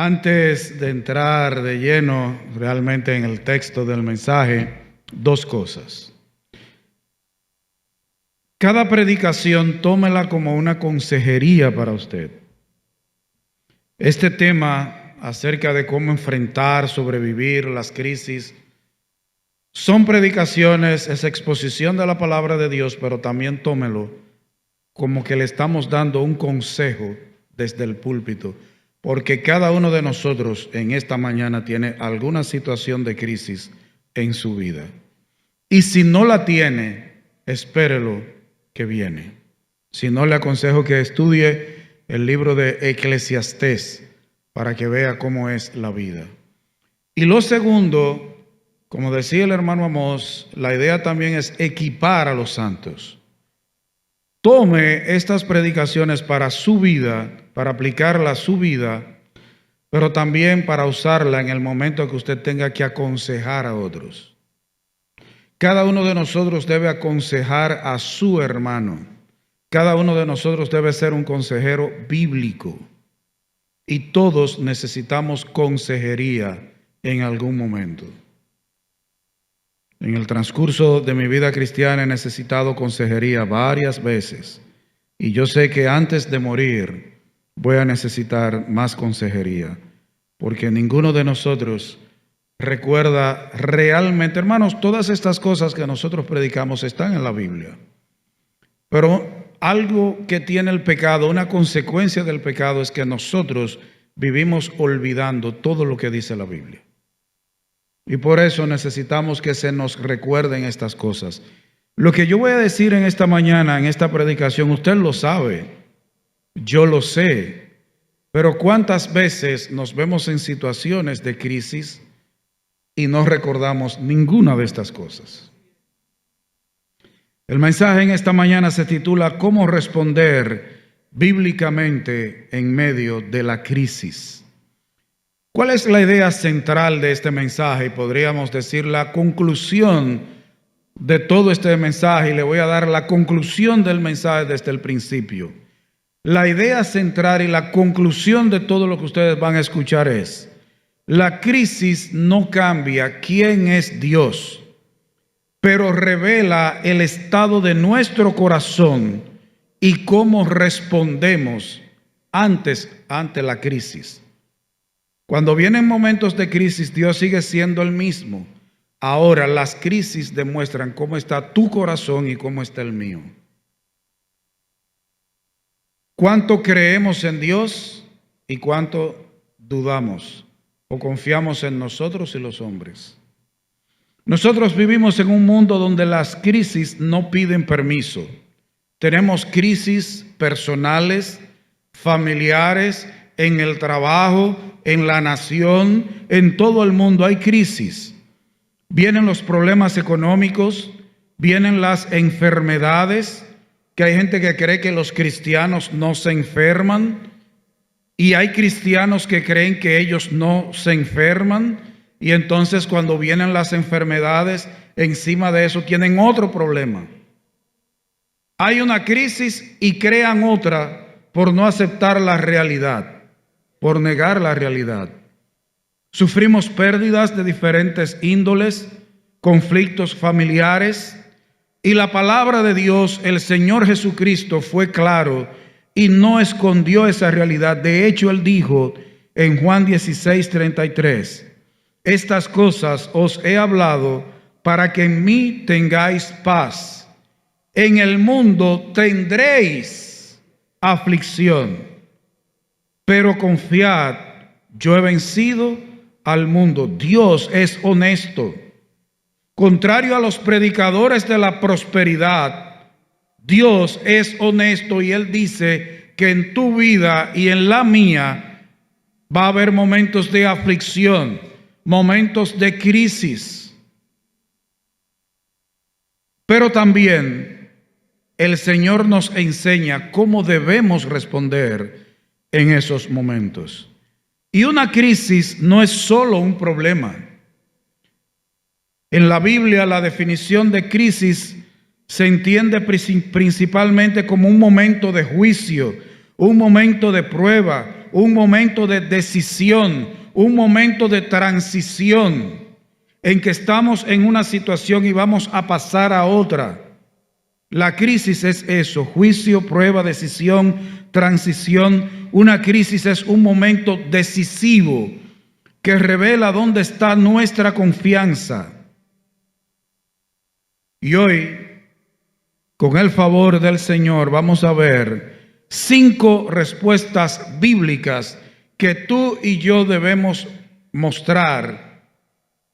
Antes de entrar de lleno realmente en el texto del mensaje, dos cosas. Cada predicación, tómela como una consejería para usted. Este tema acerca de cómo enfrentar, sobrevivir las crisis, son predicaciones, es exposición de la palabra de Dios, pero también tómelo como que le estamos dando un consejo desde el púlpito, porque cada uno de nosotros en esta mañana tiene alguna situación de crisis en su vida. Y si no la tiene, espérelo que viene. Si no, le aconsejo que estudie el libro de Eclesiastés para que vea cómo es la vida. Y lo segundo, como decía el hermano Amós, la idea también es equipar a los santos. Tome estas predicaciones para su vida, para aplicarla a su vida, pero también para usarla en el momento que usted tenga que aconsejar a otros. Cada uno de nosotros debe aconsejar a su hermano. Cada uno de nosotros debe ser un consejero bíblico. Y todos necesitamos consejería en algún momento. En el transcurso de mi vida cristiana he necesitado consejería varias veces. Y yo sé que antes de morir voy a necesitar más consejería. Porque ninguno de nosotros recuerda realmente, hermanos, todas estas cosas que nosotros predicamos están en la Biblia. Pero algo que tiene el pecado, una consecuencia del pecado, es que nosotros vivimos olvidando todo lo que dice la Biblia. Y por eso necesitamos que se nos recuerden estas cosas. Lo que yo voy a decir en esta mañana, en esta predicación, usted lo sabe, yo lo sé. Pero ¿cuántas veces nos vemos en situaciones de crisis y no recordamos ninguna de estas cosas? El mensaje en esta mañana se titula ¿Cómo responder bíblicamente en medio de la crisis? ¿Cuál es la idea central de este mensaje? Podríamos decir la conclusión de todo este mensaje, y le voy a dar la conclusión del mensaje desde el principio. La idea central y la conclusión de todo lo que ustedes van a escuchar es: la crisis no cambia quién es Dios, pero revela el estado de nuestro corazón y cómo respondemos ante la crisis. Cuando vienen momentos de crisis, Dios sigue siendo el mismo. Ahora las crisis demuestran cómo está tu corazón y cómo está el mío. ¿Cuánto creemos en Dios y cuánto dudamos o confiamos en nosotros y los hombres? Nosotros vivimos en un mundo donde las crisis no piden permiso. Tenemos crisis personales, familiares, en el trabajo, en la nación, en todo el mundo hay crisis. Vienen los problemas económicos, vienen las enfermedades, que hay gente que cree que los cristianos no se enferman, y hay cristianos que creen que ellos no se enferman, y entonces cuando vienen las enfermedades, encima de eso tienen otro problema. Hay una crisis y crean otra por no aceptar la realidad, por negar la realidad. Sufrimos pérdidas de diferentes índoles, conflictos familiares, y la palabra de Dios, el Señor Jesucristo, fue claro y no escondió esa realidad. De hecho, Él dijo en Juan 16:33, estas cosas os he hablado para que en mí tengáis paz. En el mundo tendréis aflicción, pero confiad, yo he vencido al mundo. Dios es honesto. Contrario a los predicadores de la prosperidad, Dios es honesto y Él dice que en tu vida y en la mía va a haber momentos de aflicción, momentos de crisis. Pero también el Señor nos enseña cómo debemos responder en esos momentos. Y una crisis no es solo un problema. En la Biblia la definición de crisis se entiende principalmente como un momento de juicio, un momento de prueba, un momento de decisión, un momento de transición, en que estamos en una situación y vamos a pasar a otra. La crisis es eso: juicio, prueba, decisión, transición. Una crisis es un momento decisivo que revela dónde está nuestra confianza. Y hoy, con el favor del Señor, vamos a ver 5 respuestas bíblicas que tú y yo debemos mostrar,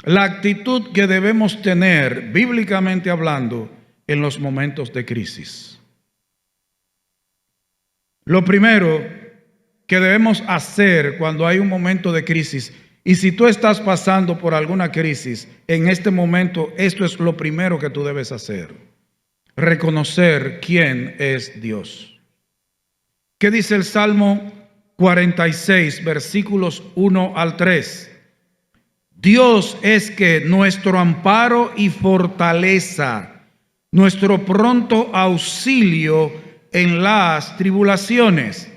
la actitud que debemos tener, bíblicamente hablando, en los momentos de crisis. Lo primero que debemos hacer cuando hay un momento de crisis, y si tú estás pasando por alguna crisis en este momento, esto es lo primero que tú debes hacer: reconocer quién es Dios. ¿Qué dice el Salmo 46, versículos 1 al 3? Dios es que nuestro amparo y fortaleza, nuestro pronto auxilio en las tribulaciones.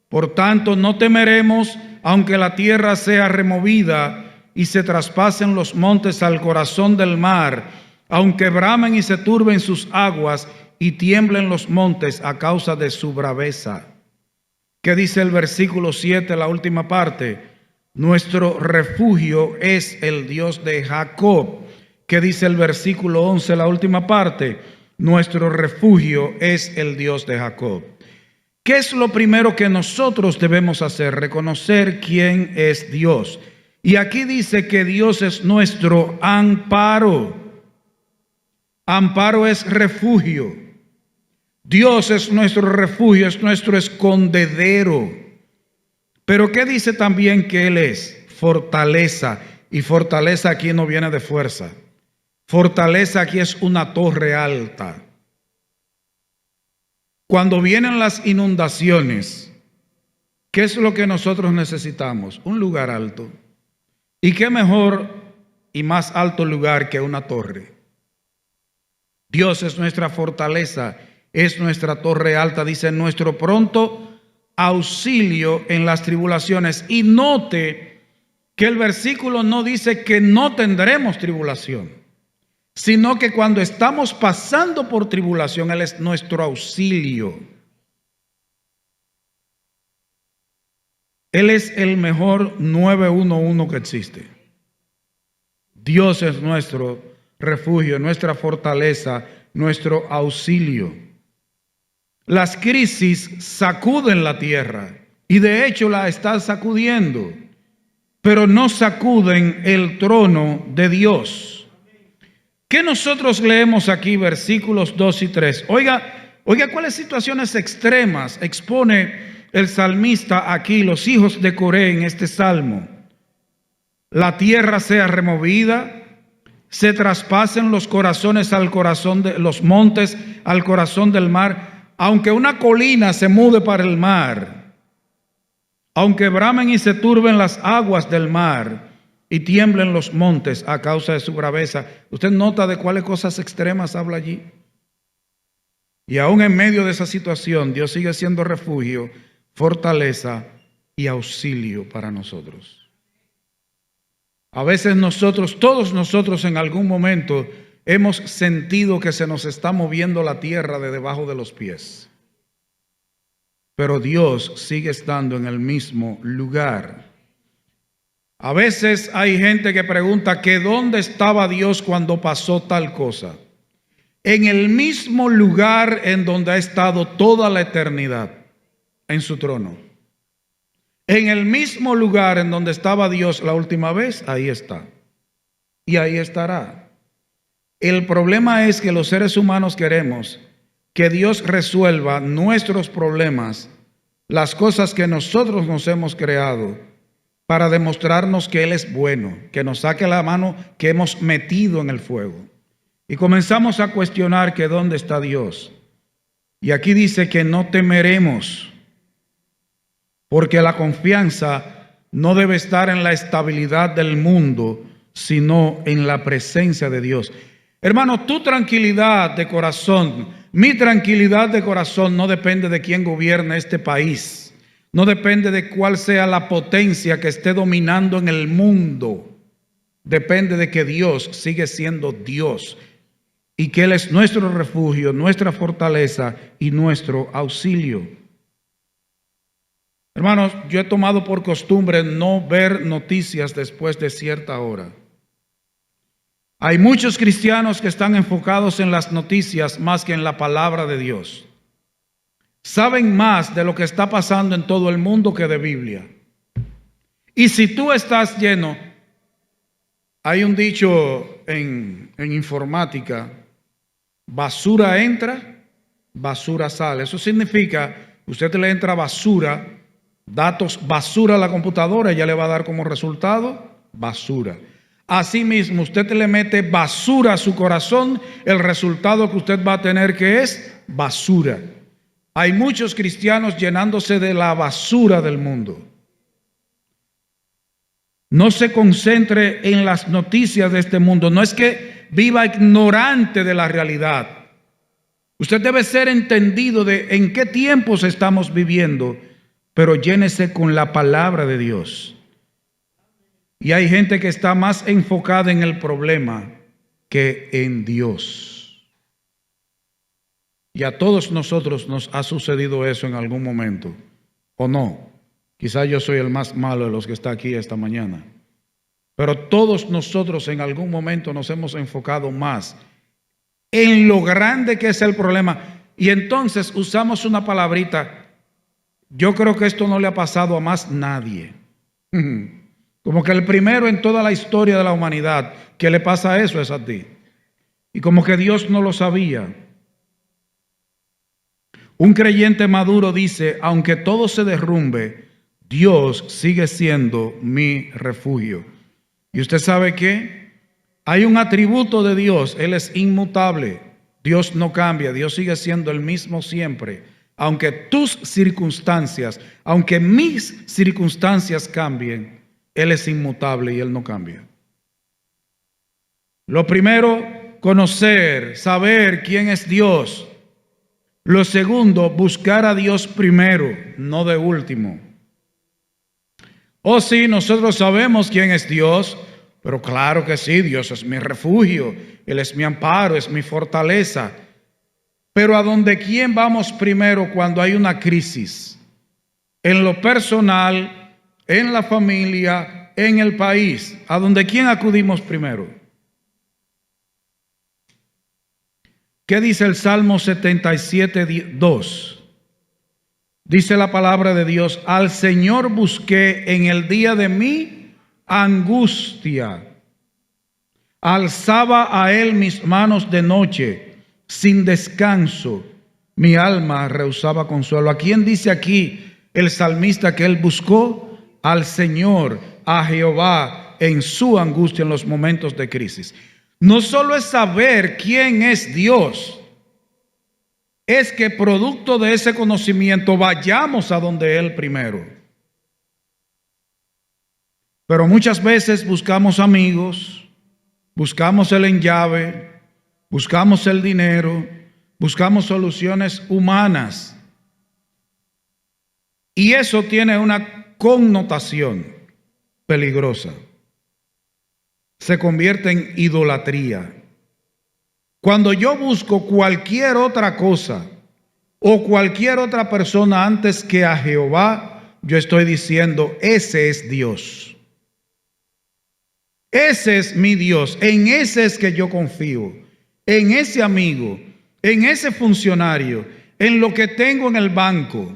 Por tanto, no temeremos, aunque la tierra sea removida y se traspasen los montes al corazón del mar, aunque bramen y se turben sus aguas y tiemblen los montes a causa de su braveza. ¿Qué dice el versículo 7, la última parte? Nuestro refugio es el Dios de Jacob. ¿Qué dice el versículo 11, la última parte? Nuestro refugio es el Dios de Jacob. ¿Qué es lo primero que nosotros debemos hacer? Reconocer quién es Dios. Y aquí dice que Dios es nuestro amparo. Amparo es refugio. Dios es nuestro refugio, es nuestro escondedero. Pero ¿qué dice también que Él es? Fortaleza. Y fortaleza aquí no viene de fuerza. Fortaleza aquí es una torre alta. Cuando vienen las inundaciones, ¿qué es lo que nosotros necesitamos? Un lugar alto. ¿Y qué mejor y más alto lugar que una torre? Dios es nuestra fortaleza, es nuestra torre alta, dice, nuestro pronto auxilio en las tribulaciones. Y note que el versículo no dice que no tendremos tribulación, sino que cuando estamos pasando por tribulación, Él es nuestro auxilio. Él es el mejor 911 que existe. Dios es nuestro refugio, nuestra fortaleza, nuestro auxilio. Las crisis sacuden la tierra y de hecho la están sacudiendo, pero no sacuden el trono de Dios. ¿Qué nosotros leemos aquí? Versículos 2 y 3. Oiga, cuáles situaciones extremas expone el salmista aquí, los hijos de Coré, en este salmo. La tierra sea removida, se traspasen los corazones al corazón de los montes, al corazón del mar. Aunque una colina se mude para el mar, aunque bramen y se turben las aguas del mar y tiemblen los montes a causa de su braveza. ¿Usted nota de cuáles cosas extremas habla allí? Y aún en medio de esa situación, Dios sigue siendo refugio, fortaleza y auxilio para nosotros. A veces nosotros, todos nosotros en algún momento, hemos sentido que se nos está moviendo la tierra de debajo de los pies. Pero Dios sigue estando en el mismo lugar. A veces hay gente que pregunta que ¿dónde estaba Dios cuando pasó tal cosa? En el mismo lugar en donde ha estado toda la eternidad, en su trono. En el mismo lugar en donde estaba Dios la última vez, ahí está. Y ahí estará. El problema es que los seres humanos queremos que Dios resuelva nuestros problemas, las cosas que nosotros nos hemos creado, para demostrarnos que Él es bueno, que nos saque la mano que hemos metido en el fuego. Y comenzamos a cuestionar que dónde está Dios. Y aquí dice que no temeremos, porque la confianza no debe estar en la estabilidad del mundo, sino en la presencia de Dios. Hermano, tu tranquilidad de corazón, mi tranquilidad de corazón no depende de quién gobierne este país. No depende de cuál sea la potencia que esté dominando en el mundo. Depende de que Dios sigue siendo Dios y que Él es nuestro refugio, nuestra fortaleza y nuestro auxilio. Hermanos, yo he tomado por costumbre no ver noticias después de cierta hora. Hay muchos cristianos que están enfocados en las noticias más que en la palabra de Dios. Saben más de lo que está pasando en todo el mundo que de Biblia. Y si tú estás lleno, hay un dicho en informática: basura entra, basura sale. Eso significa, usted le entra basura, datos basura a la computadora, ella le va a dar como resultado basura. Asimismo, usted le mete basura a su corazón, el resultado que usted va a tener que es basura. Hay muchos cristianos llenándose de la basura del mundo. No se concentre en las noticias de este mundo. No es que viva ignorante de la realidad. Usted debe ser entendido de en qué tiempos estamos viviendo, pero llénese con la palabra de Dios. Y hay gente que está más enfocada en el problema que en Dios. Y a todos nosotros nos ha sucedido eso en algún momento, ¿o no? Quizás yo soy el más malo de los que está aquí esta mañana. Pero todos nosotros en algún momento nos hemos enfocado más en lo grande que es el problema. Y entonces usamos una palabrita. Yo creo que esto no le ha pasado a más nadie. Como que el primero en toda la historia de la humanidad que le pasa eso es a ti. Y como que Dios no lo sabía. Un creyente maduro dice: aunque todo se derrumbe, Dios sigue siendo mi refugio. Y usted sabe que hay un atributo de Dios: Él es inmutable. Dios no cambia, Dios sigue siendo el mismo siempre. Aunque tus circunstancias, aunque mis circunstancias cambien, Él es inmutable y Él no cambia. Lo primero, conocer, saber quién es Dios. Lo segundo, buscar a Dios primero, no de último. Oh sí, nosotros sabemos quién es Dios, pero claro que sí, Dios es mi refugio, Él es mi amparo, es mi fortaleza. Pero ¿a dónde quién vamos primero cuando hay una crisis? En lo personal, en la familia, en el país. ¿A dónde quién acudimos primero? ¿Qué dice el Salmo 77:2? Dice la palabra de Dios: al Señor busqué en el día de mi angustia. Alzaba a Él mis manos de noche, sin descanso. Mi alma rehusaba consuelo. ¿A quién dice aquí el salmista que él buscó? Al Señor, a Jehová, en su angustia, en los momentos de crisis. No solo es saber quién es Dios, es que producto de ese conocimiento vayamos a donde Él primero. Pero muchas veces buscamos amigos, buscamos el enllave, buscamos el dinero, buscamos soluciones humanas. Y eso tiene una connotación peligrosa. Se convierte en idolatría. Cuando yo busco cualquier otra cosa o cualquier otra persona antes que a Jehová, yo estoy diciendo: ese es Dios. Ese es mi Dios. En ese es que yo confío. En ese amigo, en ese funcionario, en lo que tengo en el banco.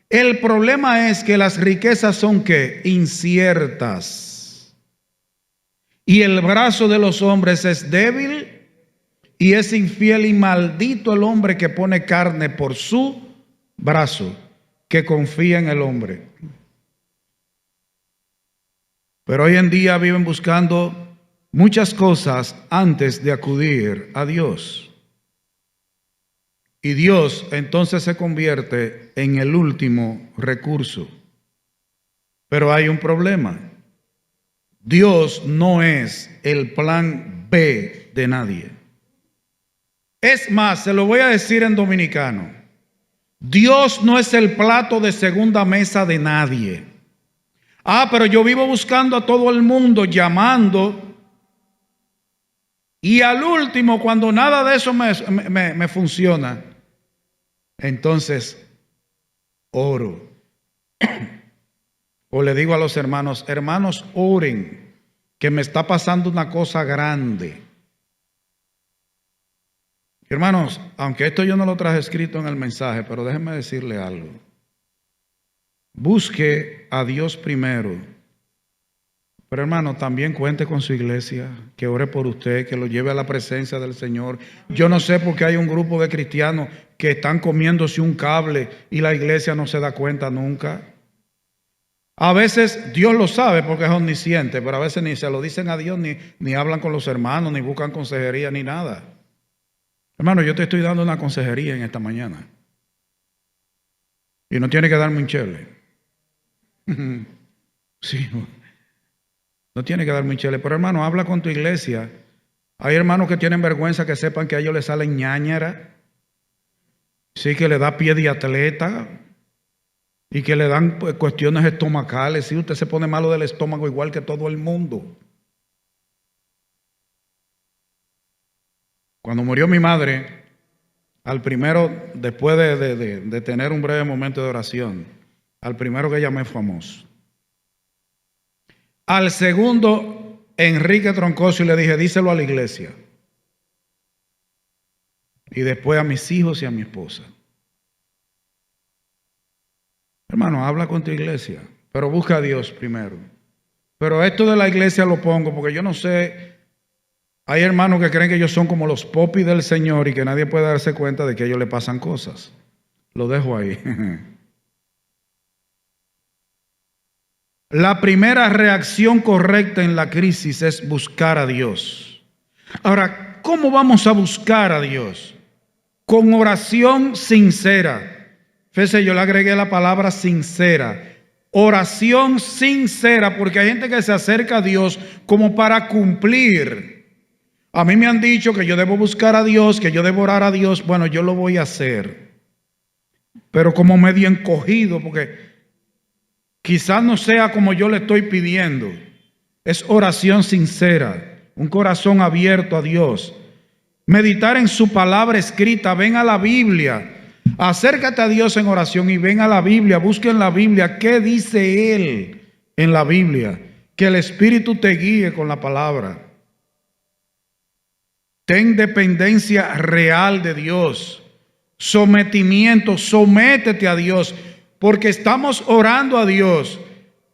El problema es que las riquezas son ¿qué? Inciertas. Y el brazo de los hombres es débil y es infiel, y maldito el hombre que pone carne por su brazo, que confía en el hombre. Pero hoy en día viven buscando muchas cosas antes de acudir a Dios. Y Dios entonces se convierte en el último recurso. Pero hay un problema. Dios no es el plan B de nadie. Es más, se lo voy a decir en dominicano. Dios no es el plato de segunda mesa de nadie. Pero yo vivo buscando a todo el mundo, llamando, y al último, cuando nada de eso me funciona, entonces oro. O le digo a los hermanos, hermanos, oren, que me está pasando una cosa grande. Hermanos, aunque esto yo no lo traje escrito en el mensaje, pero déjenme decirle algo. Busque a Dios primero. Pero hermano, también cuente con su iglesia, que ore por usted, que lo lleve a la presencia del Señor. Yo no sé por qué hay un grupo de cristianos que están comiéndose un cable y la iglesia no se da cuenta nunca. A veces Dios lo sabe porque es omnisciente, pero a veces ni se lo dicen a Dios, ni hablan con los hermanos, ni buscan consejería, ni nada. Hermano, yo te estoy dando una consejería en esta mañana. Y no tiene que darme un chele. Sí, no tiene que darme un chele. Pero hermano, habla con tu iglesia. Hay hermanos que tienen vergüenza que sepan que a ellos les salen ñáñara. Sí, que le da pie de atleta. Y que le dan cuestiones estomacales. Sí, usted se pone malo del estómago igual que todo el mundo. Cuando murió mi madre, al primero, después de tener un breve momento de oración, al primero que llamé fue Amós. Al segundo, Enrique Troncoso, y le dije, díselo a la iglesia. Y después a mis hijos y a mi esposa. Hermano, habla con tu iglesia, pero busca a Dios primero. Pero esto de la iglesia lo pongo porque yo no sé, hay hermanos que creen que ellos son como los popis del Señor y que nadie puede darse cuenta de que a ellos le pasan cosas. Lo dejo ahí. La primera reacción correcta en la crisis es buscar a Dios. Ahora, ¿cómo vamos a buscar a Dios? Con oración sincera. Fíjese, yo le agregué la palabra sincera. Oración sincera, porque hay gente que se acerca a Dios como para cumplir. A mí me han dicho que yo debo buscar a Dios, que yo debo orar a Dios. Bueno, yo lo voy a hacer, pero como medio encogido, porque quizás no sea como yo le estoy pidiendo. Es oración sincera, un corazón abierto a Dios. Meditar en su palabra escrita. Ven a la Biblia. Acércate a Dios en oración y ven a la Biblia. Busca en la Biblia qué dice Él en la Biblia. Que el Espíritu te guíe con la palabra. Ten dependencia real de Dios. Sometimiento. Sométete a Dios. Porque estamos orando a Dios.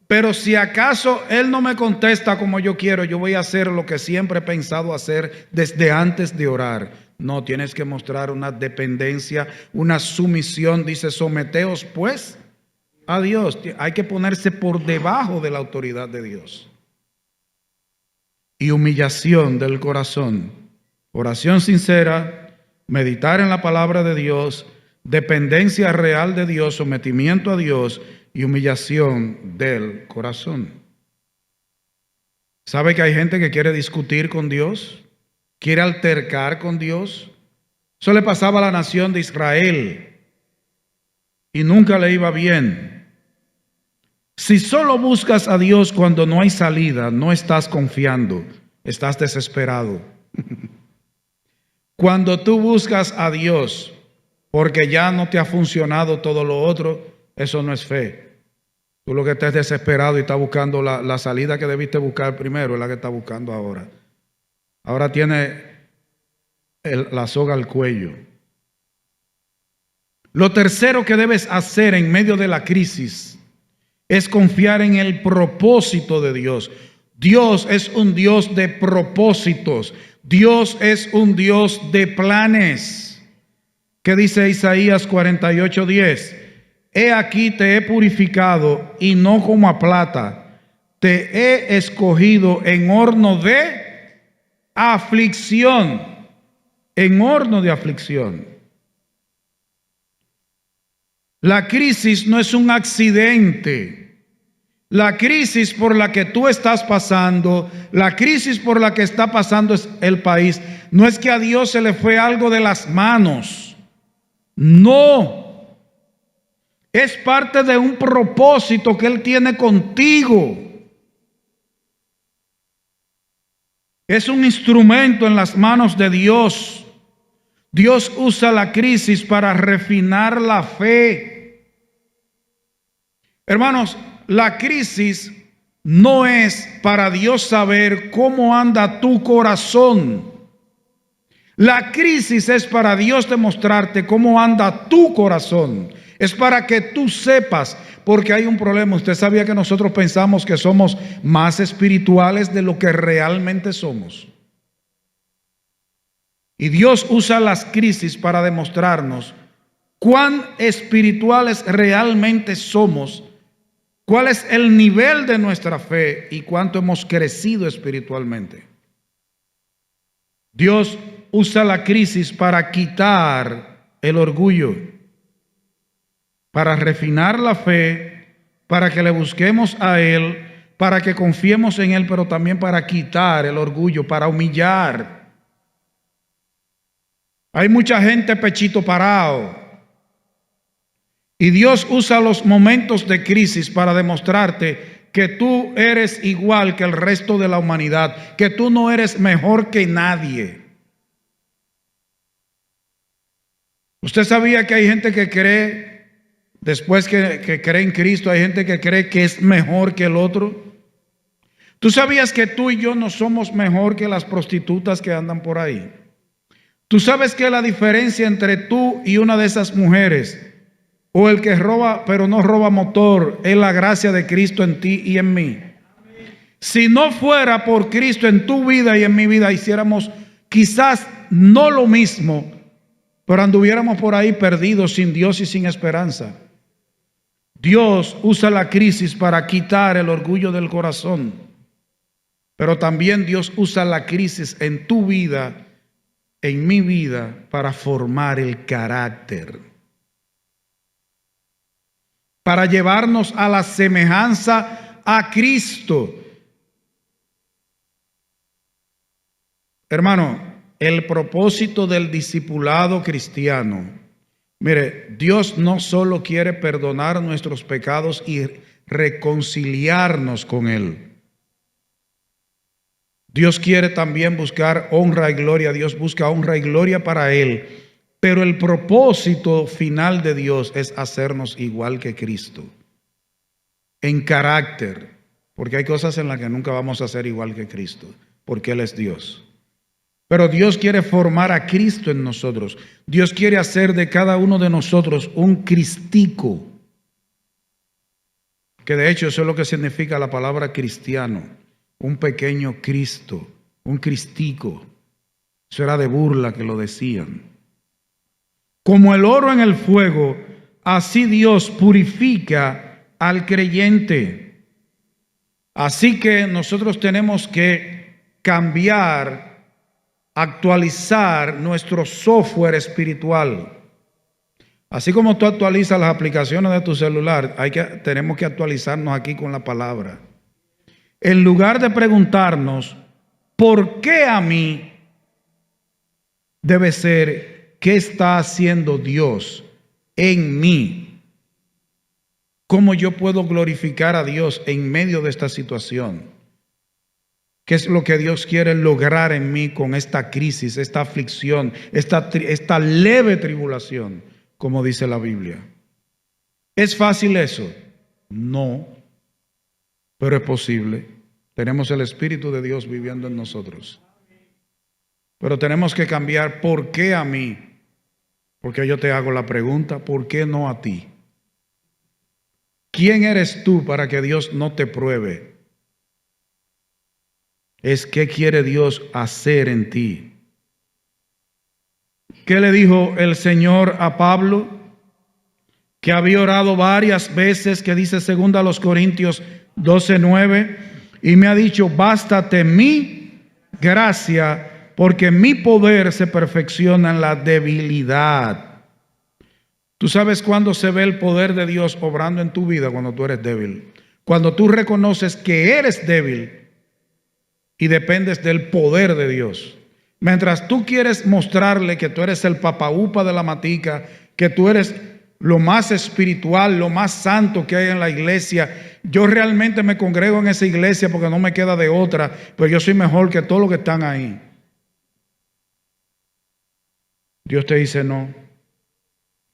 Pero si acaso Él no me contesta como yo quiero, yo voy a hacer lo que siempre he pensado hacer desde antes de orar. No, tienes que mostrar una dependencia, una sumisión. Dice, someteos pues a Dios. Hay que ponerse por debajo de la autoridad de Dios. Y humillación del corazón. Oración sincera, meditar en la palabra de Dios, dependencia real de Dios, sometimiento a Dios y humillación del corazón. ¿Sabe que hay gente que quiere discutir con Dios? ¿Quiere altercar con Dios? Eso le pasaba a la nación de Israel y nunca le iba bien. Si solo buscas a Dios cuando no hay salida, no estás confiando, estás desesperado. Cuando tú buscas a Dios porque ya no te ha funcionado todo lo otro, eso no es fe. Tú lo que estás desesperado y estás buscando la salida que debiste buscar primero, es la que estás buscando ahora. Ahora tiene la soga al cuello. Lo tercero que debes hacer en medio de la crisis es confiar en el propósito de Dios. Dios es un Dios de propósitos. Dios es un Dios de planes. ¿Qué dice Isaías 48:10? He aquí te he purificado y no como a plata. Te he escogido en horno de aflicción. En horno de aflicción. La crisis no es un accidente. La crisis por la que tú estás pasando, la crisis por la que está pasando el país, no es que a Dios se le fue algo de las manos. No. Es parte de un propósito que Él tiene contigo. Es un instrumento en las manos de Dios. Dios usa la crisis para refinar la fe. Hermanos, la crisis no es para Dios saber cómo anda tu corazón. La crisis es para Dios demostrarte cómo anda tu corazón. Es para que tú sepas, porque hay un problema. Usted sabía que nosotros pensamos que somos más espirituales de lo que realmente somos. Y Dios usa las crisis para demostrarnos cuán espirituales realmente somos, cuál es el nivel de nuestra fe y cuánto hemos crecido espiritualmente. Dios usa la crisis para quitar el orgullo, para refinar la fe, para que le busquemos a Él, para que confiemos en Él, pero también para quitar el orgullo, para humillar. Hay mucha gente pechito parado. Y Dios usa los momentos de crisis para demostrarte que tú eres igual que el resto de la humanidad, que tú no eres mejor que nadie. ¿Usted sabía que hay gente que cree, después que cree en Cristo, hay gente que cree que es mejor que el otro? ¿Tú sabías que tú y yo no somos mejor que las prostitutas que andan por ahí? ¿Tú sabes que la diferencia entre tú y una de esas mujeres, o el que roba pero no roba motor, es la gracia de Cristo en ti y en mí? Si no fuera por Cristo en tu vida y en mi vida, hiciéramos quizás no lo mismo, pero anduviéramos por ahí perdidos, sin Dios y sin esperanza. Dios usa la crisis para quitar el orgullo del corazón, pero también Dios usa la crisis en tu vida, en mi vida, para formar el carácter, para llevarnos a la semejanza a Cristo. Hermano, el propósito del discipulado cristiano, mire, Dios no solo quiere perdonar nuestros pecados y reconciliarnos con Él. Dios quiere también buscar honra y gloria. Dios busca honra y gloria para Él. Pero el propósito final de Dios es hacernos igual que Cristo. En carácter. Porque hay cosas en las que nunca vamos a ser igual que Cristo. Porque Él es Dios. Pero Dios quiere formar a Cristo en nosotros. Dios quiere hacer de cada uno de nosotros un cristico. Que de hecho eso es lo que significa la palabra cristiano. Un pequeño Cristo, un cristico. Eso era de burla que lo decían. Como el oro en el fuego, así Dios purifica al creyente. Así que nosotros tenemos que cambiar, actualizar nuestro software espiritual. Así como tú actualizas las aplicaciones de tu celular, tenemos que actualizarnos aquí con la palabra. En lugar de preguntarnos, ¿por qué a mí? Debe ser, ¿qué está haciendo Dios en mí? ¿Cómo yo puedo glorificar a Dios en medio de esta situación? ¿Qué es lo que Dios quiere lograr en mí con esta crisis, esta aflicción, esta leve tribulación, como dice la Biblia? ¿Es fácil eso? No. Pero es posible. Tenemos el Espíritu de Dios viviendo en nosotros. Pero tenemos que cambiar. ¿Por qué a mí? Porque yo te hago la pregunta, ¿por qué no a ti? ¿Quién eres tú para que Dios no te pruebe? Es qué quiere Dios hacer en ti. ¿Qué le dijo el Señor a Pablo? Que había orado varias veces, que dice 2 Corintios 12:9, y me ha dicho, bástate mi gracia, porque mi poder se perfecciona en la debilidad. ¿Tú sabes cuándo se ve el poder de Dios obrando en tu vida? Cuando tú eres débil. Cuando tú reconoces que eres débil y dependes del poder de Dios. Mientras tú quieres mostrarle que tú eres el papaupa de la matica, que tú eres lo más espiritual, lo más santo que hay en la iglesia. Yo realmente me congrego en esa iglesia porque no me queda de otra, pero yo soy mejor que todos los que están ahí. Dios te dice no.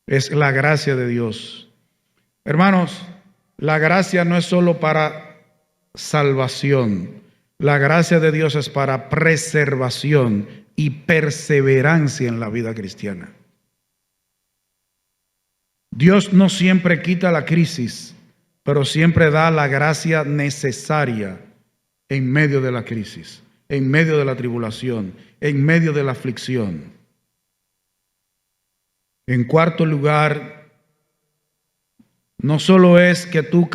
Es la gracia de Dios. Hermanos, la gracia no es solo para salvación. La gracia de Dios es para preservación y perseverancia en la vida cristiana. Dios no siempre quita la crisis, pero siempre da la gracia necesaria en medio de la crisis, en medio de la tribulación, en medio de la aflicción. En cuarto lugar, no solo es que tú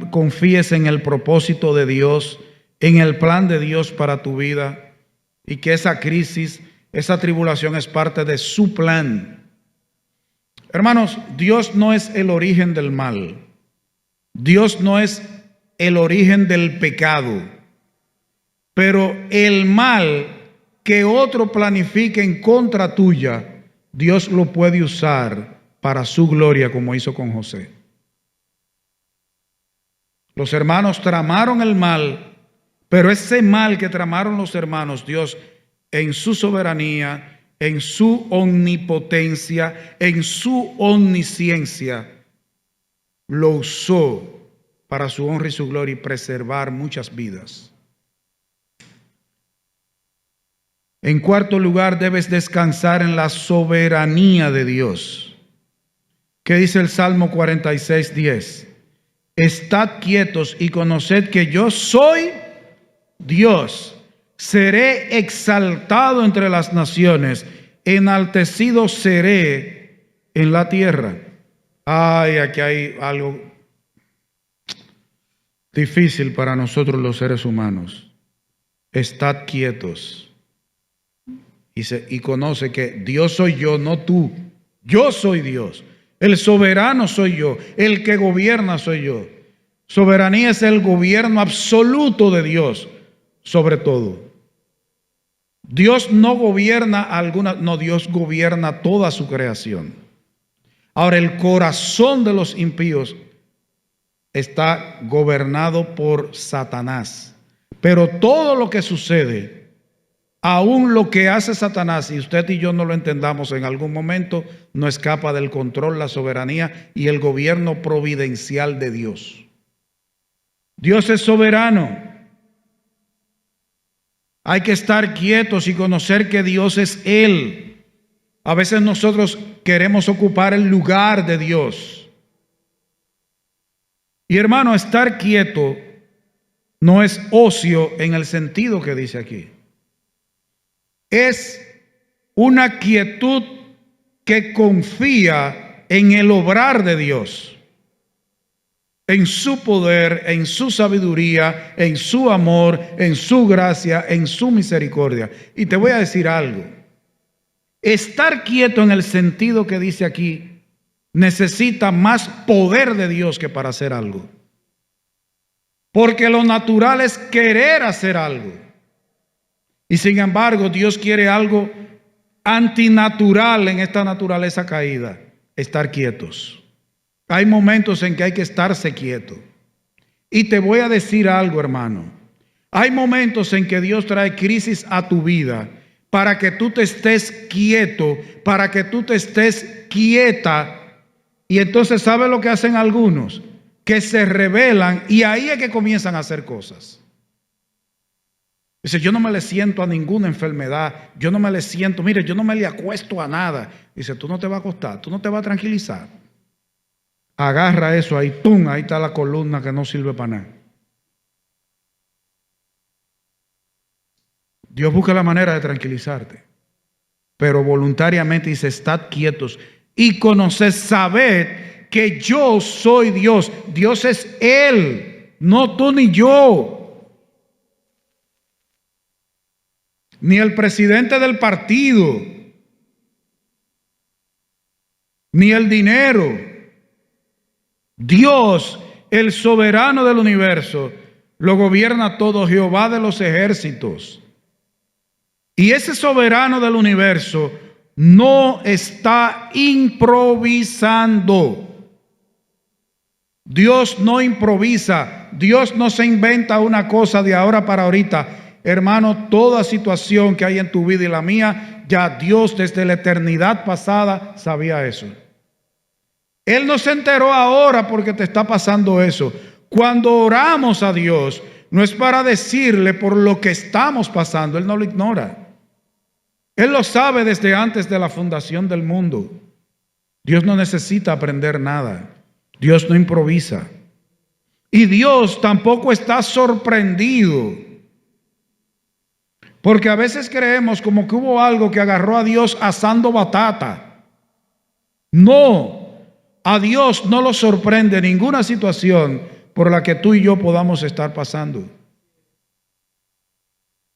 confíes en el propósito de Dios, en el plan de Dios para tu vida, y que esa crisis, esa tribulación es parte de su plan. Hermanos, Dios no es el origen del mal. Dios no es el origen del pecado. Pero el mal que otro planifique en contra tuya, Dios lo puede usar para su gloria, como hizo con José. Los hermanos tramaron el mal, pero ese mal que tramaron los hermanos, Dios en su soberanía, en su omnipotencia, en su omnisciencia, lo usó para su honra y su gloria y preservar muchas vidas. En cuarto lugar, debes descansar en la soberanía de Dios. ¿Qué dice el Salmo 46:10? Estad quietos y conoced que yo soy Dios. Seré exaltado entre las naciones, enaltecido seré en la tierra. Ay, aquí hay algo difícil para nosotros los seres humanos. Estad quietos. Y conoce que Dios soy yo, no tú. Yo soy Dios. El soberano soy yo. El que gobierna soy yo. Soberanía es el gobierno absoluto de Dios sobre todo. Dios no gobierna no, Dios gobierna toda su creación. Ahora, el corazón de los impíos está gobernado por Satanás. Pero todo lo que sucede, aún lo que hace Satanás, y usted y yo no lo entendamos en algún momento, no escapa del control, la soberanía y el gobierno providencial de Dios. Dios es soberano. Hay que estar quietos y conocer que Dios es Él. A veces nosotros queremos ocupar el lugar de Dios. Y hermano, estar quieto no es ocio en el sentido que dice aquí. Es una quietud que confía en el obrar de Dios, en su poder, en su sabiduría, en su amor, en su gracia, en su misericordia. Y te voy a decir algo. Estar quieto en el sentido que dice aquí necesita más poder de Dios que para hacer algo. Porque lo natural es querer hacer algo. Y sin embargo, Dios quiere algo antinatural en esta naturaleza caída: estar quietos. Hay momentos en que hay que estarse quieto. Y te voy a decir algo, hermano. Hay momentos en que Dios trae crisis a tu vida para que tú te estés quieto, para que tú te estés quieta. Y entonces, ¿sabe lo que hacen algunos? Que se rebelan y ahí es que comienzan a hacer cosas. Dice, yo no me le siento a ninguna enfermedad, yo no me le siento, mire, yo no me le acuesto a nada. Dice, tú no te vas a acostar, tú no te vas a tranquilizar. Agarra eso ahí, ¡pum! Ahí está la columna que no sirve para nada. Dios busca la manera de tranquilizarte, pero voluntariamente dice, estad quietos y conoced, sabed que yo soy Dios. Dios es Él, no tú ni yo, ni el presidente del partido, ni el dinero. Dios, el soberano del universo, lo gobierna todo, Jehová de los ejércitos. Y ese soberano del universo no está improvisando. Dios no improvisa, Dios no se inventa una cosa de ahora para ahorita. Hermano, toda situación que hay en tu vida y la mía, ya Dios desde la eternidad pasada sabía eso. Él no se enteró ahora porque te está pasando eso. Cuando oramos a Dios, no es para decirle por lo que estamos pasando, Él no lo ignora. Él lo sabe desde antes de la fundación del mundo. Dios no necesita aprender nada. Dios no improvisa. Y Dios tampoco está sorprendido. Porque a veces creemos como que hubo algo que agarró a Dios asando batata. No, a Dios no lo sorprende ninguna situación por la que tú y yo podamos estar pasando.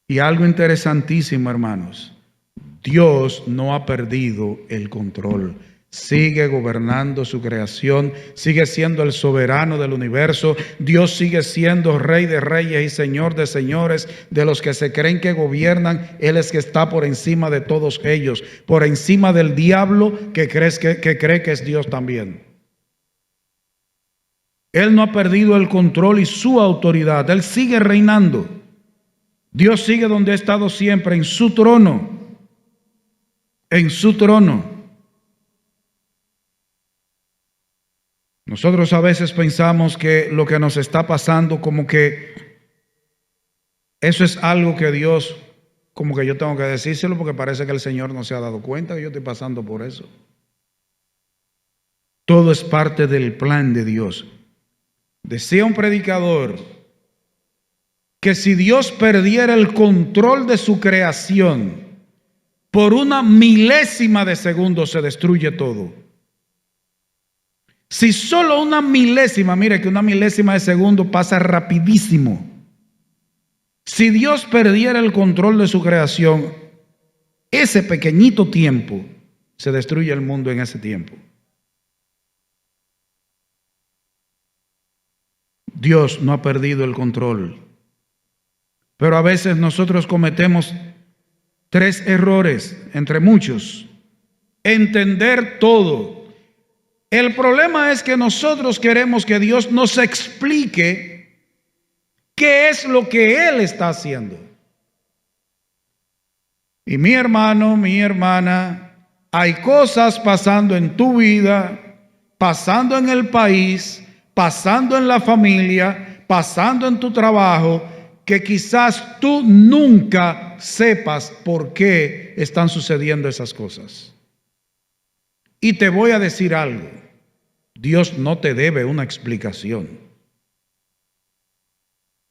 Y algo interesantísimo, hermanos. Dios no ha perdido el control. Sigue gobernando su creación, sigue siendo el soberano del universo. Dios sigue siendo Rey de reyes y Señor de señores. De los que se creen que gobiernan, Él es que está por encima de todos ellos, por encima del diablo que cree que es Dios también. Él no ha perdido el control y su autoridad. Él sigue reinando. Dios sigue donde ha estado siempre, en su trono. En su trono. Nosotros a veces pensamos que lo que nos está pasando, como que eso es algo que Dios, como que yo tengo que decírselo porque parece que el Señor no se ha dado cuenta que yo estoy pasando por eso. Todo es parte del plan de Dios. Decía un predicador que si Dios perdiera el control de su creación, por una milésima de segundo se destruye todo. Si solo una milésima, mire que una milésima de segundo pasa rapidísimo. Si Dios perdiera el control de su creación, ese pequeñito tiempo, se destruye el mundo en ese tiempo. Dios no ha perdido el control. Pero a veces nosotros cometemos 3 errores, entre muchos. Entender todo. El problema es que nosotros queremos que Dios nos explique qué es lo que Él está haciendo. Y mi hermano, mi hermana, hay cosas pasando en tu vida, pasando en el país, pasando en la familia, pasando en tu trabajo, que quizás tú nunca sepas por qué están sucediendo esas cosas. Y te voy a decir algo, Dios no te debe una explicación.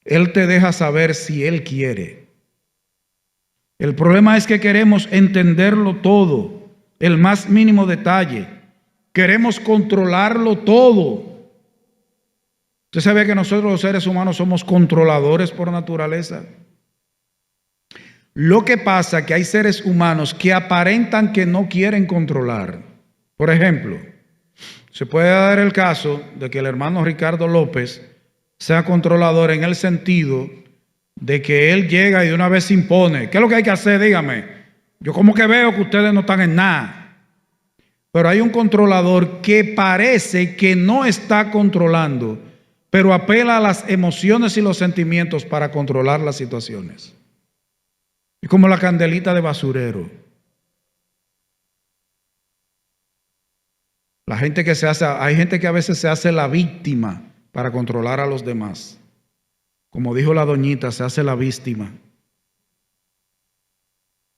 Él te deja saber si Él quiere. El problema es que queremos entenderlo todo, el más mínimo detalle. Queremos controlarlo todo. ¿Usted sabía que nosotros los seres humanos somos controladores por naturaleza? Lo que pasa es que hay seres humanos que aparentan que no quieren controlar. Por ejemplo, se puede dar el caso de que el hermano Ricardo López sea controlador en el sentido de que él llega y de una vez impone. ¿Qué es lo que hay que hacer? Dígame. Yo como que veo que ustedes no están en nada. Pero hay un controlador que parece que no está controlando, pero apela a las emociones y los sentimientos para controlar las situaciones. Es como la candelita de basurero. La gente que hay gente que a veces se hace la víctima para controlar a los demás. Como dijo la doñita, se hace la víctima.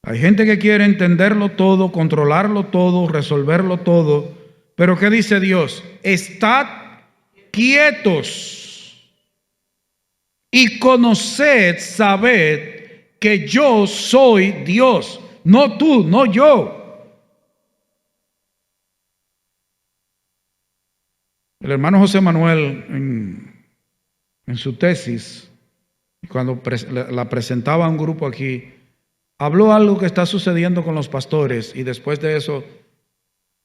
Hay gente que quiere entenderlo todo, controlarlo todo, resolverlo todo. Pero ¿qué dice Dios? Estad quietos y conoced, sabed que yo soy Dios. No tú, no yo. El hermano José Manuel, en su tesis, cuando la presentaba a un grupo aquí, habló algo que está sucediendo con los pastores, y después de eso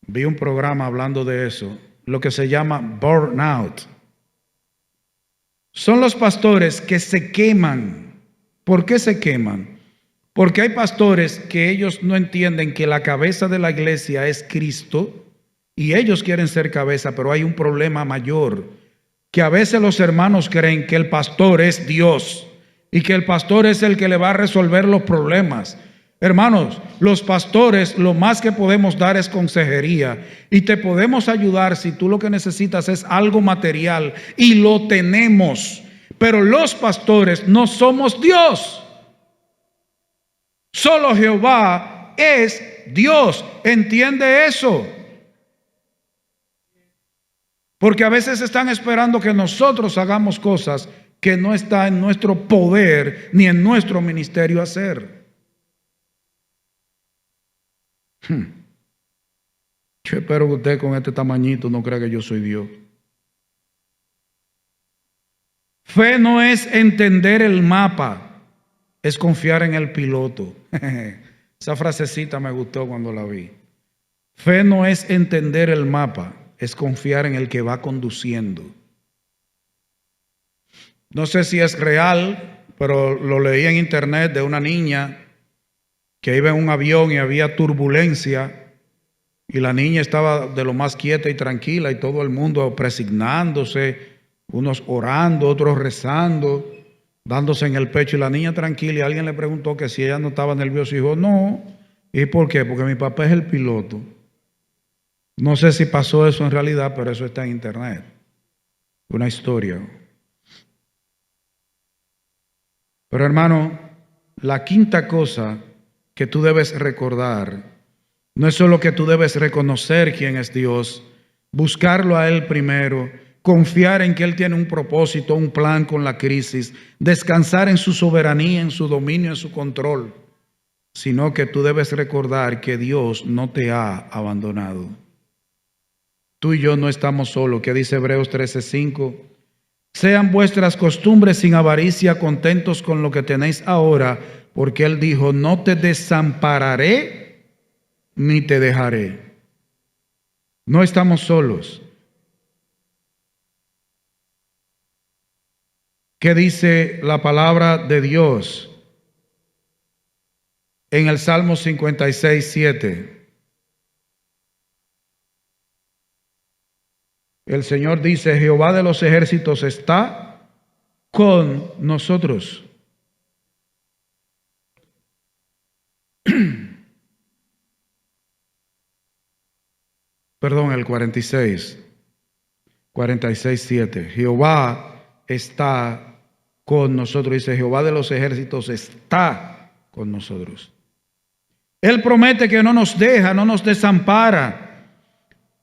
vi un programa hablando de eso, lo que se llama burnout. Son los pastores que se queman. ¿Por qué se queman? Porque hay pastores que ellos no entienden que la cabeza de la iglesia es Cristo y ellos quieren ser cabeza, pero hay un problema mayor, que a veces los hermanos creen que el pastor es Dios y que el pastor es el que le va a resolver los problemas. Hermanos, los pastores lo más que podemos dar es consejería y te podemos ayudar si tú lo que necesitas es algo material y lo tenemos. Pero los pastores no somos Dios. Solo Jehová es Dios. ¿Entiende eso? Porque a veces están esperando que nosotros hagamos cosas que no está en nuestro poder ni en nuestro ministerio hacer. Yo espero que usted con este tamañito no crea que yo soy Dios. Fe no es entender el mapa, es confiar en el piloto. Esa frasecita me gustó cuando la vi. Fe no es entender el mapa, es confiar en el que va conduciendo. No sé si es real, pero lo leí en internet de una niña que iba en un avión y había turbulencia y la niña estaba de lo más quieta y tranquila y todo el mundo presignándose, unos orando, otros rezando, dándose en el pecho y la niña tranquila, y alguien le preguntó que si ella no estaba nerviosa y dijo no. ¿Y por qué? Porque mi papá es el piloto. No sé si pasó eso en realidad, pero eso está en internet, una historia. Pero hermano, la quinta cosa que tú debes recordar no es solo que tú debes reconocer quién es Dios, buscarlo a Él primero, confiar en que Él tiene un propósito, un plan con la crisis, descansar en su soberanía, en su dominio, en su control, sino que tú debes recordar que Dios no te ha abandonado. Tú y yo no estamos solos. ¿Qué dice Hebreos 13:5? Sean vuestras costumbres sin avaricia, contentos con lo que tenéis ahora, porque Él dijo, no te desampararé ni te dejaré. No estamos solos. ¿Qué dice la palabra de Dios en el Salmo 56:7? El Señor dice, Jehová de los ejércitos está con nosotros. Perdón, el 46:7. Jehová está con nosotros. Dice, Jehová de los ejércitos está con nosotros. Él promete que no nos deja, no nos desampara.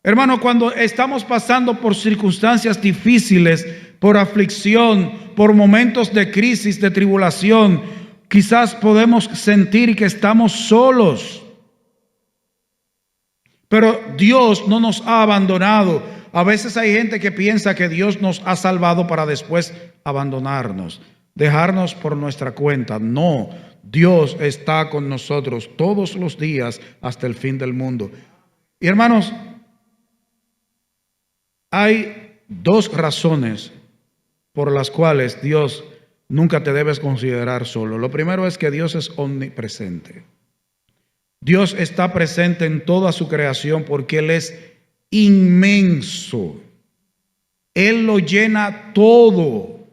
Hermano, cuando estamos pasando por circunstancias difíciles, por aflicción, por momentos de crisis, de tribulación, quizás podemos sentir que estamos solos. Pero Dios no nos ha abandonado. A veces hay gente que piensa que Dios nos ha salvado para después abandonarnos, dejarnos por nuestra cuenta. No, Dios está con nosotros todos los días hasta el fin del mundo. Y hermanos, hay dos razones por las cuales Dios nunca te debes considerar solo. Lo primero es que Dios es omnipresente. Dios está presente en toda su creación porque Él es inmenso. Él lo llena todo.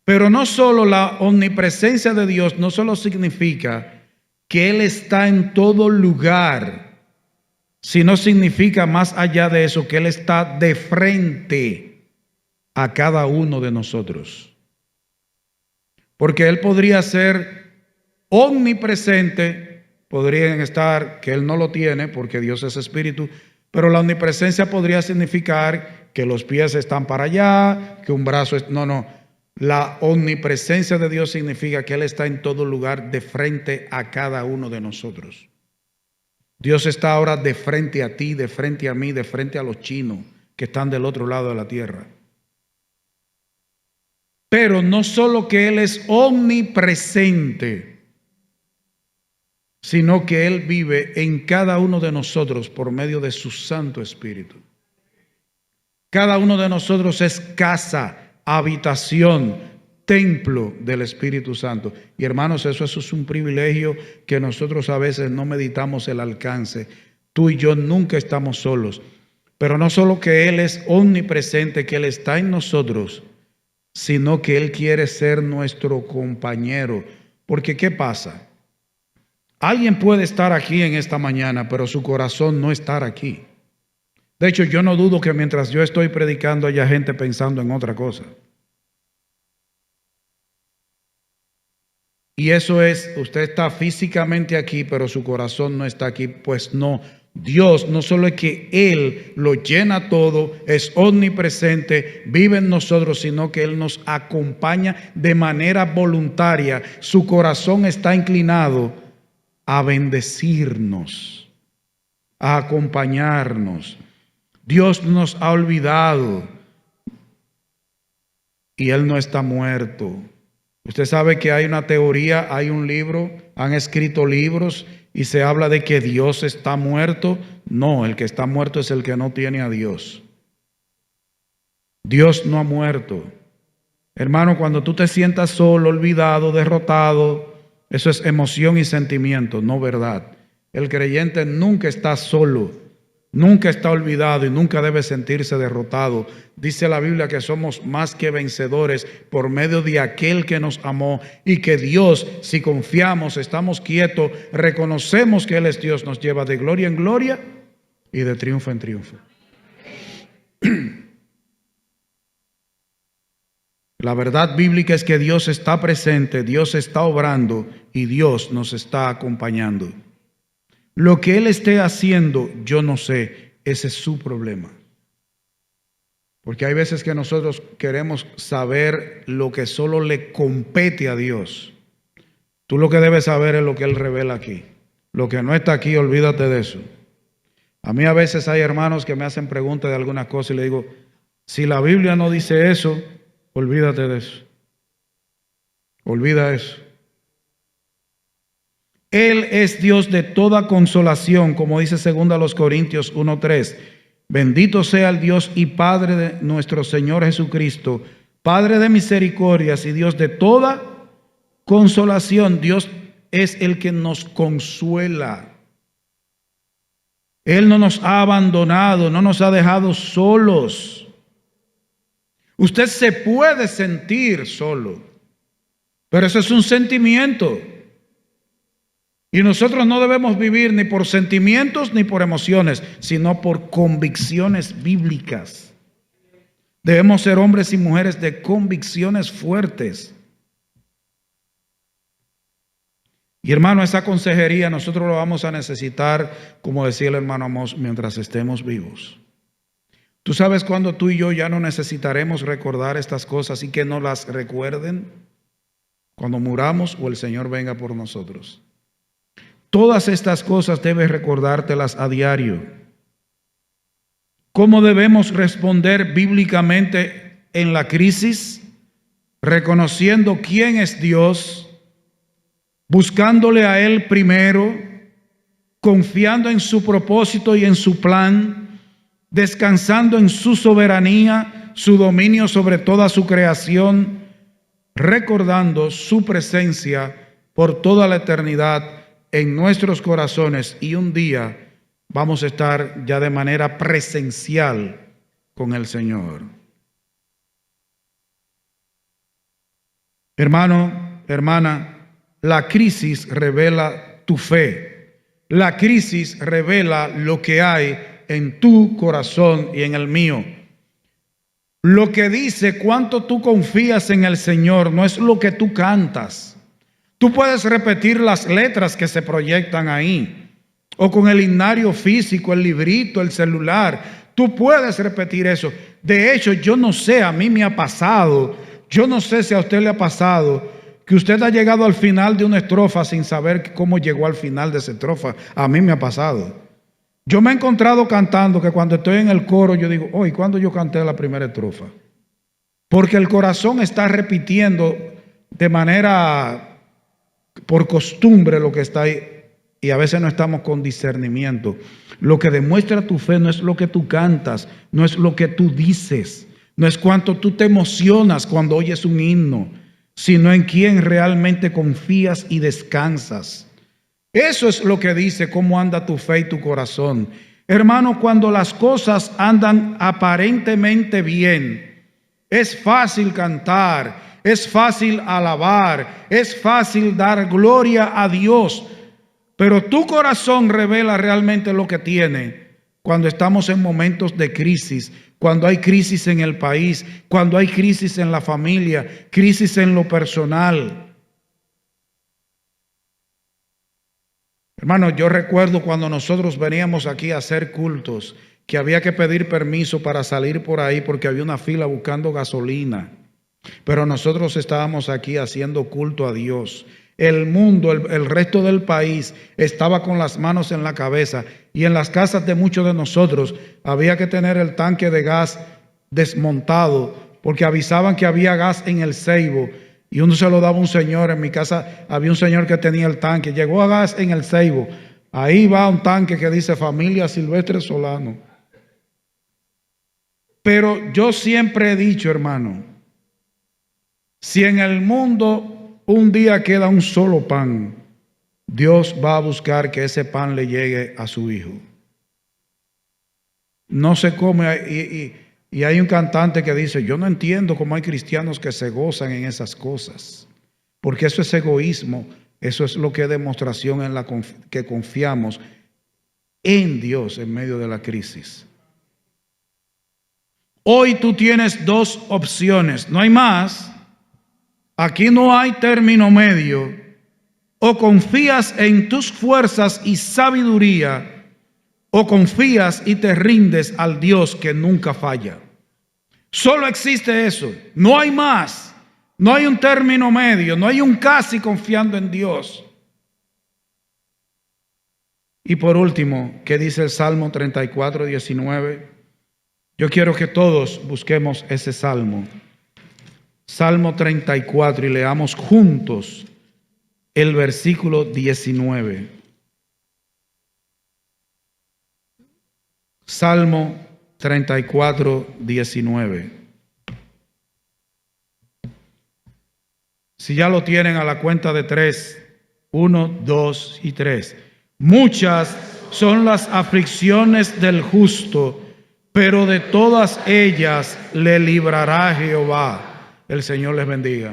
Pero no solo la omnipresencia de Dios, no solo significa que Él está en todo lugar, sino significa más allá de eso, que Él está de frente a cada uno de nosotros. Porque Él podría ser omnipresente, podrían estar que Él no lo tiene porque Dios es espíritu, pero la omnipresencia podría significar que los pies están para allá, que un brazo es... No. La omnipresencia de Dios significa que Él está en todo lugar de frente a cada uno de nosotros. Dios está ahora de frente a ti, de frente a mí, de frente a los chinos que están del otro lado de la tierra. Pero no solo que Él es omnipresente, sino que Él vive en cada uno de nosotros por medio de su Santo Espíritu. Cada uno de nosotros es casa, habitación, templo del Espíritu Santo. Y hermanos, eso es un privilegio que nosotros a veces no meditamos el alcance. Tú y yo nunca estamos solos. Pero no solo que Él es omnipresente, que Él está en nosotros, sino que Él quiere ser nuestro compañero. Porque ¿qué pasa? Alguien puede estar aquí en esta mañana, pero su corazón no estar aquí. De hecho, yo no dudo que mientras yo estoy predicando haya gente pensando en otra cosa. Y eso es, usted está físicamente aquí, pero su corazón no está aquí. Pues no, Dios no solo es que Él lo llena todo, es omnipresente, vive en nosotros, sino que Él nos acompaña de manera voluntaria. Su corazón está inclinado a bendecirnos, a acompañarnos. Dios nos ha olvidado y Él no está muerto. Usted sabe que hay una teoría, hay un libro, han escrito libros y se habla de que Dios está muerto. No, el que está muerto es el que no tiene a Dios. Dios no ha muerto. Hermano, cuando tú te sientas solo, olvidado, derrotado, eso es emoción y sentimiento, no verdad. El creyente nunca está solo. Nunca está olvidado y nunca debe sentirse derrotado. Dice la Biblia que somos más que vencedores por medio de aquel que nos amó y que Dios, si confiamos, estamos quietos, reconocemos que Él es Dios, nos lleva de gloria en gloria y de triunfo en triunfo. La verdad bíblica es que Dios está presente, Dios está obrando y Dios nos está acompañando. Lo que Él esté haciendo, yo no sé, ese es su problema. Porque hay veces que nosotros queremos saber lo que solo le compete a Dios. Tú lo que debes saber es lo que Él revela aquí. Lo que no está aquí, olvídate de eso. A mí a veces hay hermanos que me hacen preguntas de algunas cosas y le digo, si la Biblia no dice eso, olvídate de eso. Olvida eso. Él es Dios de toda consolación, como dice 2 Corintios 1:3. Bendito sea el Dios y Padre de nuestro Señor Jesucristo, Padre de misericordias y Dios de toda consolación. Dios es el que nos consuela. Él no nos ha abandonado, no nos ha dejado solos. Usted se puede sentir solo, pero eso es un sentimiento. Y nosotros no debemos vivir ni por sentimientos ni por emociones, sino por convicciones bíblicas. Debemos ser hombres y mujeres de convicciones fuertes. Y hermano, esa consejería nosotros lo vamos a necesitar, como decía el hermano Amós, mientras estemos vivos. ¿Tú sabes cuándo tú y yo ya no necesitaremos recordar estas cosas y que no las recuerden? Cuando muramos o el Señor venga por nosotros. Todas estas cosas debes recordártelas a diario. ¿Cómo debemos responder bíblicamente en la crisis? Reconociendo quién es Dios, buscándole a Él primero, confiando en su propósito y en su plan, descansando en su soberanía, su dominio sobre toda su creación, recordando su presencia por toda la eternidad en nuestros corazones, y un día vamos a estar ya de manera presencial con el Señor. Hermano, hermana, la crisis revela tu fe. La crisis revela lo que hay en tu corazón y en el mío. Lo que dice cuánto tú confías en el Señor no es lo que tú cantas. Tú puedes repetir las letras que se proyectan ahí, o con el himnario físico, el librito, el celular. Tú puedes repetir eso. De hecho, yo no sé, a mí me ha pasado, yo no sé si a usted le ha pasado, que usted ha llegado al final de una estrofa sin saber cómo llegó al final de esa estrofa. A mí me ha pasado. Yo me he encontrado cantando que cuando estoy en el coro, yo digo, ¿y cuándo yo canté la primera estrofa? Porque el corazón está repitiendo de manera por costumbre lo que está ahí, y a veces no estamos con discernimiento. Lo que demuestra tu fe no es lo que tú cantas, no es lo que tú dices, no es cuánto tú te emocionas cuando oyes un himno, sino en quien realmente confías y descansas. Eso es lo que dice cómo anda tu fe y tu corazón. Hermano, cuando las cosas andan aparentemente bien, es fácil cantar, es fácil alabar, es fácil dar gloria a Dios, pero tu corazón revela realmente lo que tiene cuando estamos en momentos de crisis, cuando hay crisis en el país, cuando hay crisis en la familia, crisis en lo personal. Hermano, yo recuerdo cuando nosotros veníamos aquí a hacer cultos, que había que pedir permiso para salir por ahí porque había una fila buscando gasolina. Pero nosotros estábamos aquí haciendo culto a Dios. El mundo, el resto del país estaba con las manos en la cabeza, y en las casas de muchos de nosotros había que tener el tanque de gas desmontado porque avisaban que había gas en el Ceibo y uno se lo daba a un señor. En mi casa había un señor que tenía el tanque, llegó a gas en el Ceibo, ahí va un tanque que dice Familia Silvestre Solano. Pero yo siempre he dicho, hermano, si en el mundo un día queda un solo pan, Dios va a buscar que ese pan le llegue a su hijo. No se come, y hay un cantante que dice, yo no entiendo cómo hay cristianos que se gozan en esas cosas, porque eso es egoísmo. Eso es lo que es demostración en la que confiamos en Dios en medio de la crisis. Hoy tú tienes dos opciones, no hay más. Aquí no hay término medio. O confías en tus fuerzas y sabiduría, o confías y te rindes al Dios que nunca falla. Solo existe eso, no hay más. No hay un término medio, no hay un casi confiando en Dios. Y por último, ¿qué dice el Salmo 34, 19? Yo quiero que todos busquemos ese Salmo. Salmo 34, y leamos juntos el versículo 19. Salmo 34, 19. Si ya lo tienen, a la cuenta de 3, 1, 2 y 3. Muchas son las aflicciones del justo, pero de todas ellas le librará Jehová. El Señor les bendiga.